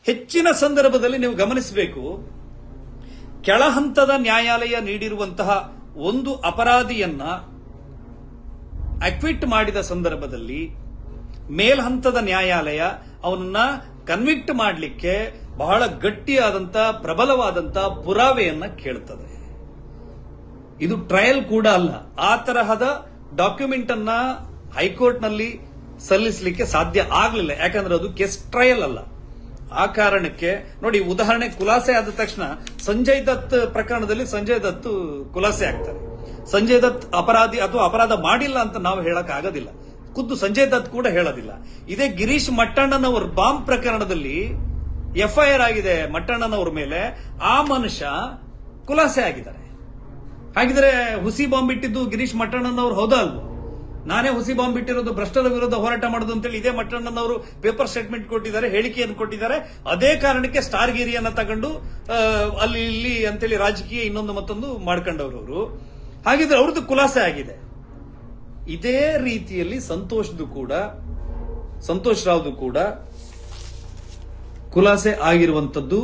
ಹೆಚ್ಚಿನ ಸಂದರ್ಭದಲ್ಲಿ ನೀವು ಗಮನಿಸಬೇಕು, ಕೆಳ ಹಂತದ ನ್ಯಾಯಾಲಯ ನೀಡಿರುವಂತಹ ಒಂದು ಅಪರಾಧಿಯನ್ನ ಅಕ್ವಿಟ್ ಮಾಡಿದ ಸಂದರ್ಭದಲ್ಲಿ ಮೇಲ್ಹಂತದ ನ್ಯಾಯಾಲಯ ಅವನನ್ನ ಕನ್ವಿಕ್ಟ್ ಮಾಡಲಿಕ್ಕೆ ಬಹಳ ಗಟ್ಟಿಯಾದಂತ ಪ್ರಬಲವಾದಂತ ಪುರಾವೆಯನ್ನ ಕೇಳುತ್ತದೆ. ಇದು ಟ್ರಯಲ್ ಕೂಡ ಅಲ್ಲ. ಆ ತರಹದ ಡಾಕ್ಯುಮೆಂಟ್ ಅನ್ನ ಹೈಕೋರ್ಟ್ ನಲ್ಲಿ ಸಲ್ಲಿಸಲಿಕ್ಕೆ ಸಾಧ್ಯ ಆಗಲಿಲ್ಲ, ಯಾಕಂದ್ರೆ ಅದು ಕೇಸ್ ಟ್ರಯಲ್ ಅಲ್ಲ. ಆ ಕಾರಣಕ್ಕೆ ನೋಡಿ, ಉದಾಹರಣೆ ಖುಲಾಸೆ ಆದ ತಕ್ಷಣ ಸಂಜಯ್ ದತ್ ಪ್ರಕರಣದಲ್ಲಿ ಸಂಜಯ್ ದತ್ ಖುಲಾಸೆ ಆಗ್ತಾರೆ. ಸಂಜಯ್ ದತ್ ಅಪರಾಧಿ ಅಥವಾ ಅಪರಾಧ ಮಾಡಿಲ್ಲ ಅಂತ ನಾವು ಹೇಳಕ್ ಆಗೋದಿಲ್ಲ, ಖುದ್ದು ಸಂಜಯ್ ದತ್ ಕೂಡ ಹೇಳೋದಿಲ್ಲ. ಇದೇ ಗಿರೀಶ್ ಮಟ್ಟಣ್ಣನವರ ಬಾಂಬ್ ಪ್ರಕರಣದಲ್ಲಿ ಎಫ್ಐಆರ್ ಆಗಿದೆ ಮಟ್ಟಣ್ಣನವರ ಮೇಲೆ, ಆ ಮನುಷ್ಯ ಖುಲಾಸೆ ಆಗಿದ್ದಾರೆ. ಹಾಗಿದ್ರೆ ಹುಸಿ ಬಾಂಬ್ ಇಟ್ಟಿದ್ದು ಗಿರೀಶ್ ಮಟ್ಟಣ್ಣನವರು ಹೌದಾ ಅಲ್ವೋ? ನಾನೇ ಹುಸಿ ಬಾಂಬ್ ಇಟ್ಟಿರೋದು, ಭ್ರಷ್ಟರ ವಿರುದ್ಧ ಹೋರಾಟ ಮಾಡೋದು ಅಂತೇಳಿ ಇದೇ ಮಟ್ಟಣ್ಣನವರು ಪೇಪರ್ ಸ್ಟೇಟ್ಮೆಂಟ್ ಕೊಟ್ಟಿದ್ದಾರೆ, ಹೇಳಿಕೆಯನ್ನು ಕೊಟ್ಟಿದ್ದಾರೆ. ಅದೇ ಕಾರಣಕ್ಕೆ ಸ್ಟಾರ್ ಗಿರಿಯನ್ನ ತಗೊಂಡು ಅಲ್ಲಿ ಇಲ್ಲಿ ಅಂತೇಳಿ ರಾಜಕೀಯ ಇನ್ನೊಂದು ಮತ್ತೊಂದು ಮಾಡ್ಕೊಂಡವರು ಅವರು. ಹಾಗಿದ್ರೆ ಅವ್ರದ್ದು ಖುಲಾಸೆ ಆಗಿದೆ. ಇದೇ ರೀತಿಯಲ್ಲಿ ಸಂತೋಷ್ ರಾವ್ದು ಕೂಡ ಖುಲಾಸೆ ಆಗಿರುವಂತದ್ದು